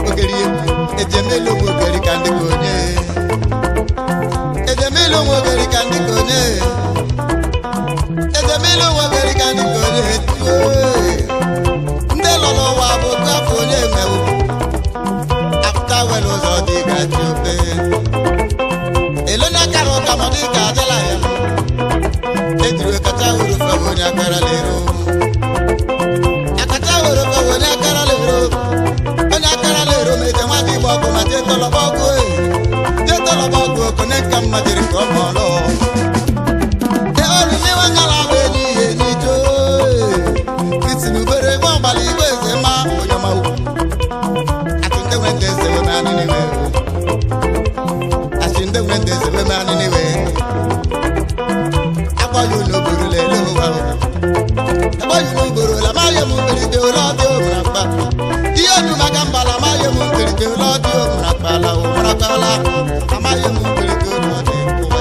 Ogeri Edemelo mogeri kandi konye. Edemelo mogeri kandi konye. Edemelo mogeri kandi konye. Ndelolo wa boka konye mewu. After well was all the gajobe. Elona karo kamadi kadela ya. Edru kata uru fa wonya karalero. Akata uru fa wonya karalero. Onya karalero me jamadi boko ma jeto lo boko e. Jeto lo boko connect kam ma jeri ko molo. E ori me wangala be ni ni jo. Kitinu bere mo bali be se ma onya ma u. Atunde wende se we ma ni we. Atunde wende se we ma ni we. Abayo no buru le lo wa. Abayo no buru la ma ye mu beri de lo de o ma pa. Iyo du magamba la ma ye mu beri de lo de o ma pa la o ma pa la. Ma ye mu beri de lo de o wa.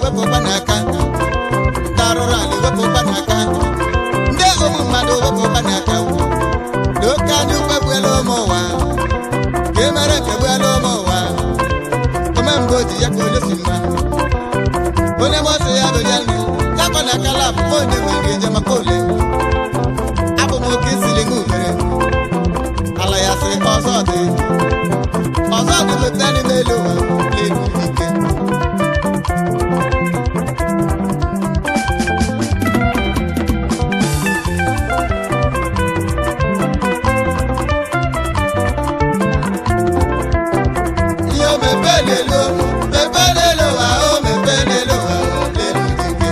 wepụkwa n'aka ndị arụrụ ala wepụkwa n'aka ndị ụmụ mmadụ wepụkwa n'aka na oke anya ukwe gbuela ụmụ ụwa ka e mere nke gbuela ụmụ ụwa ome mgbe o ji ya ka onye si mma onye mọsị ya bụ ya nri ya kwa na akala abụkọ onye nwere eje maka ole abụ m oke isili nwe ubere ala ya sị ọzọ dị mepee n'ime elu ụwa n'elu ike ihe o mepee n'elu ụwa o mepee n'elu ụwa n'elu ike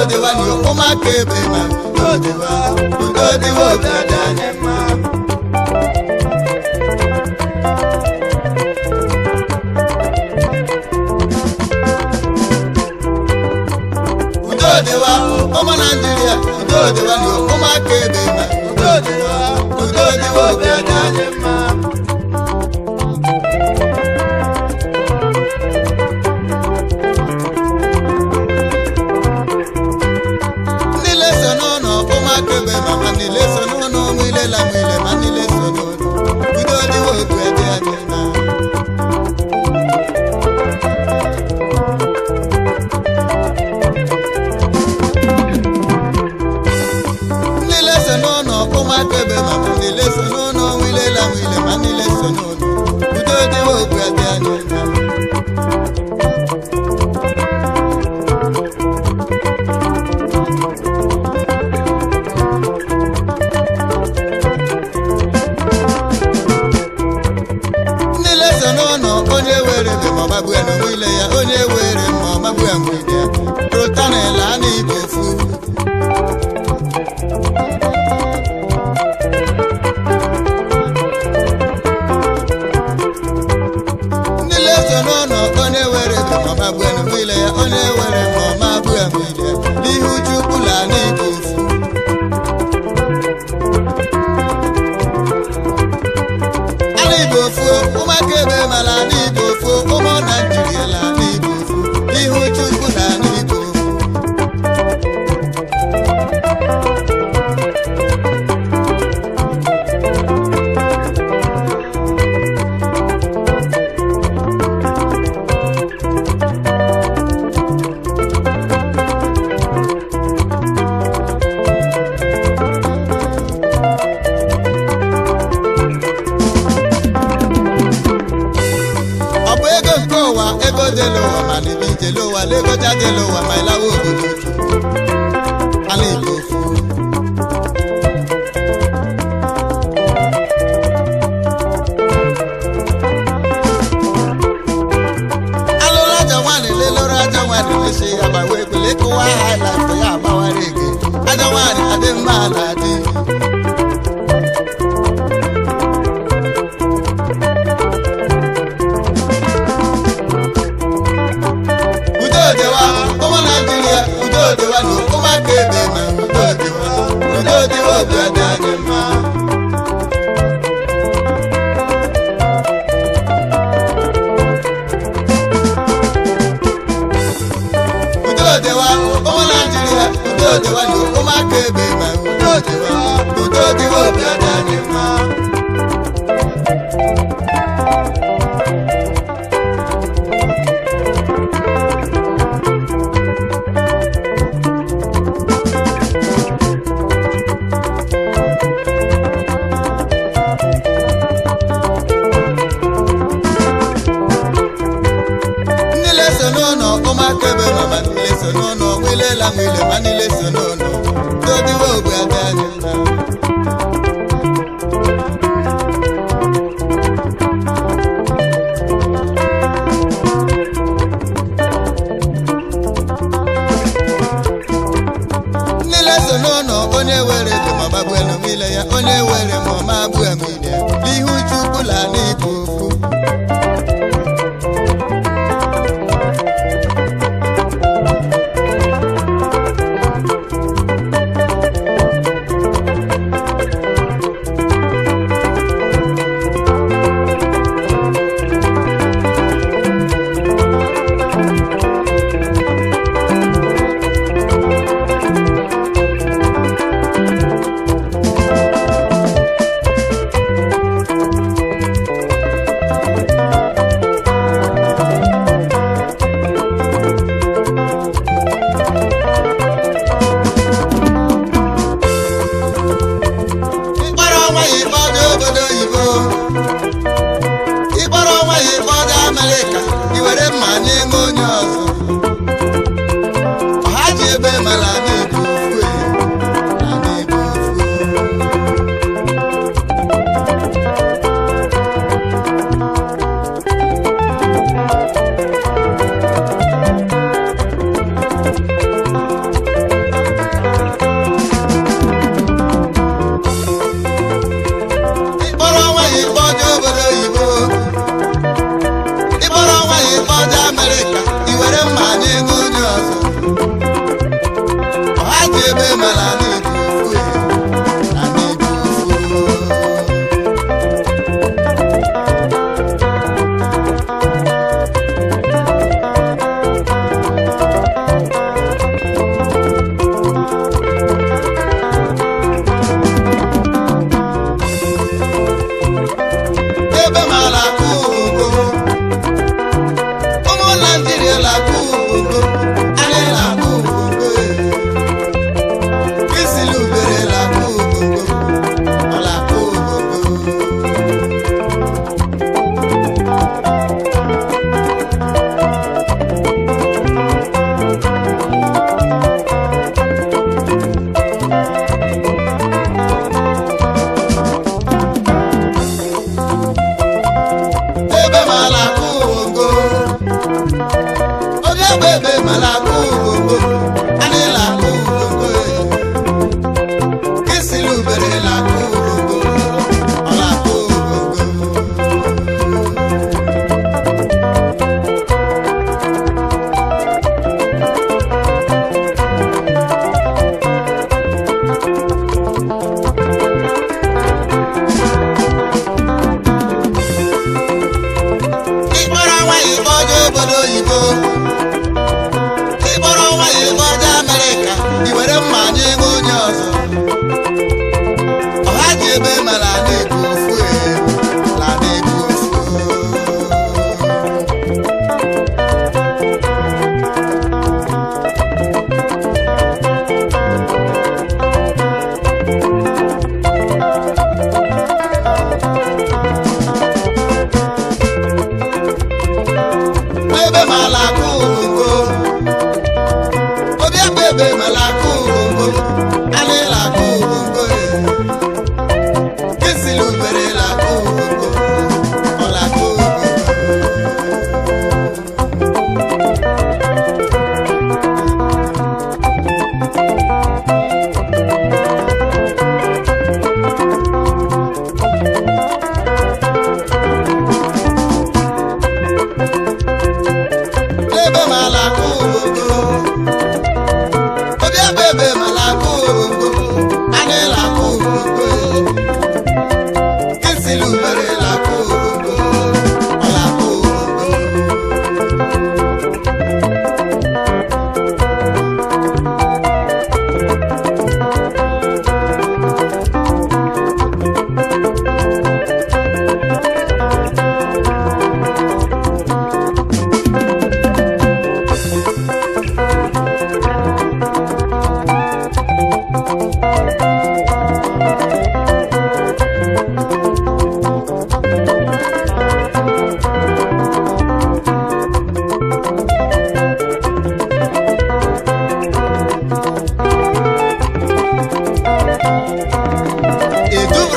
dịwa ni ụmụaka ebe ma udo dịwa obi adị anyị mma udo dịwa ụmụ Naịjirịa udo dịwa ni ụmụaka ebe ma udo dịwa obi adị anyị mma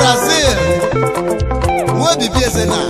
Brazil mo bibi ese na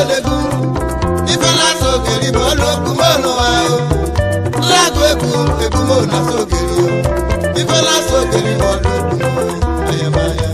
olegu ifela sogeri bụ olu okwu mọnụ ahụ nlagụ egwu mọ na sogeri ifela sogeri bụ olu okwu ayamaya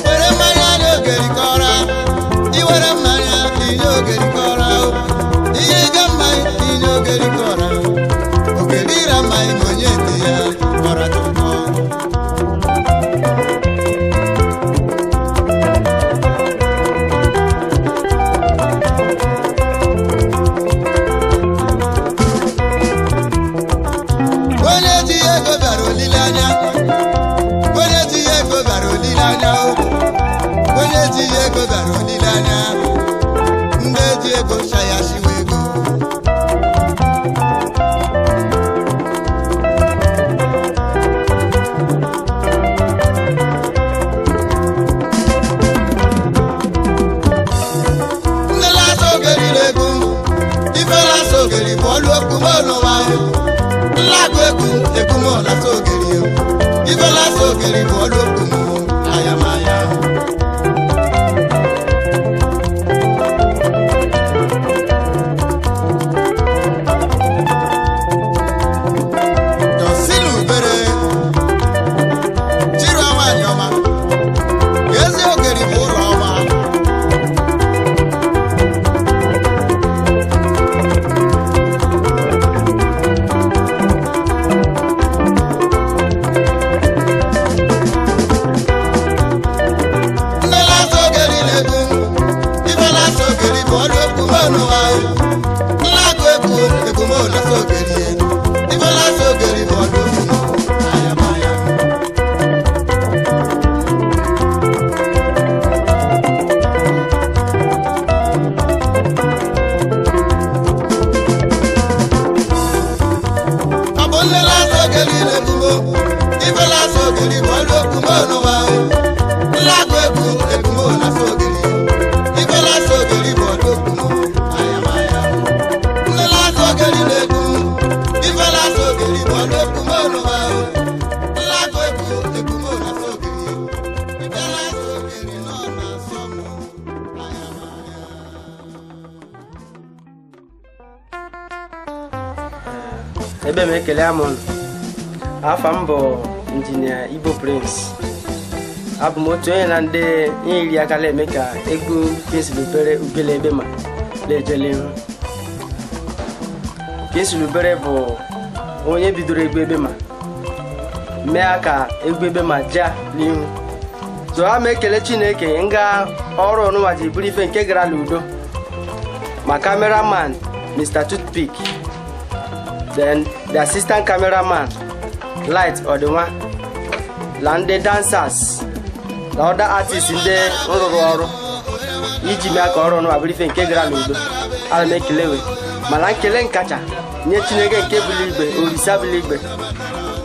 Where am I? bọ́ọ̀lù okumono wa ńlágo ekumo lásògèrè ibẹ̀ lásògèrè bọ́ọ̀lù okumo ayamaya. ebe m ekele amon afa m bụ injinia Igbo Prince abụ m otu onye na ndị iri akala eme ka egwu Kinslubere Ugele ebe ma na-ejele ihu. Kinslubere bụ onye bidoro egwu ebe ma mee ka egwu ebe ma jaa n'ihu. So ha ma ekele Chineke nga ọrụ ọnụnwa ji bụrụ ife nke gara n'udo ma cameraman Mr. Toothpick, then the assistant cameraman Light Odinwa, and the dancers, the other artists in the ọrụ iji mee ka ọrụ ọnụnwa bụrụ ife nke gara n'udo. Ala m ekelewe mana nkele nkacha nye Chineke nke bụrụ igbe orisa bụrụ igbe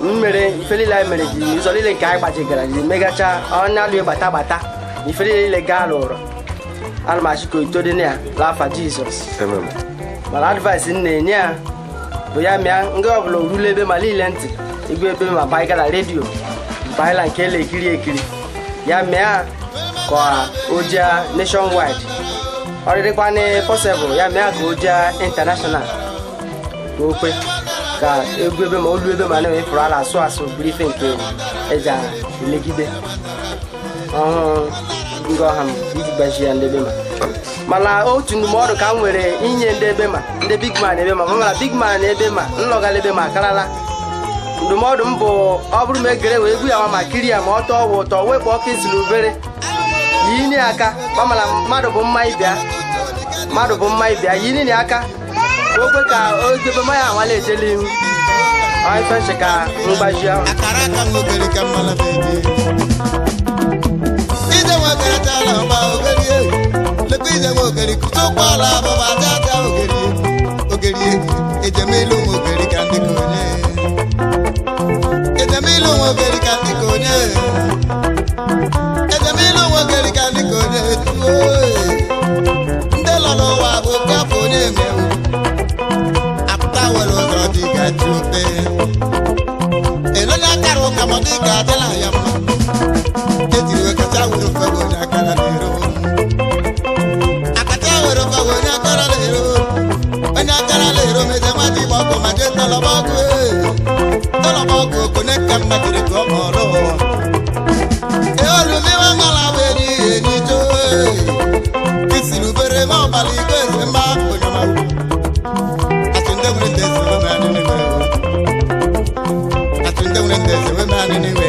mmere ife niile anyị mere ji ụzọ niile nke anyị gbachigara ji megacha ọnya alụ gbata ife niile gaa n'ụrọ. Ana m achịkọ ito dị na ya n'afa Jizọs. Mana advice m na-enye ya bụ ya mịa nga ọbụla orule ebe ma niile ntị egwu ebe ma baịgara redio baịla nke ekiri ya mịa ka o jee nationwide ọ dịrịkwana possible ya mịa ka o jee international ka o kwe ka egwu ebe ma olu ebe ma na-ewepụrụ ala asụ bụrụ ife nke eji elegide ọhụụ ndị ọha m iji gbaji ya ndị ebe ma. Mana otu ndụmọdụ ka m nwere inye ndị ebe ma ndị big man ebe ma mana big man ebe ma nlọgala ebe ma karala. Ndụmọdụ m bụ ọ bụrụ ma egere wee egwu ya ma kiri ya ma ọ tọọ ụtọ wepụ Kinslubere yini aka mamala mmadụ bụ mma ịbịa yini aka ka okwe ka ogebe ma ya anwale ejele ihu ọ ife ka mgbaji ahụ akara aka m ogeri ka mmala bebe ije nwekeretala mgba ogeri ewu lekwa ije nwe ogeri kụtụkwala baba aja ogeri ejemilu nwe ogeri ka ndị ka onye ejemilu nwe ogeri ka ndị ka onye ejemilu nwe ogeri ka ndị ka onye ndị lọ n'ụwa bụ gafọ onye emewu apụta were ụzọ dị gaji ofe elonye akara ụka ma dị ka adịla ya mma ejiri wekacha were ofe onye akara n'ero akacha were ofe onye akara n'ero onye akara n'ero meje nwa dị gbọgụ ma jee tọlọbọgụ okone ka mma jiri ka ọ mọrọ eolumiwa mala bụ enyi jo Kinslubere ma ọbala igwe eze mma onyoma atụnde nwere ndị eze weme anị n'ime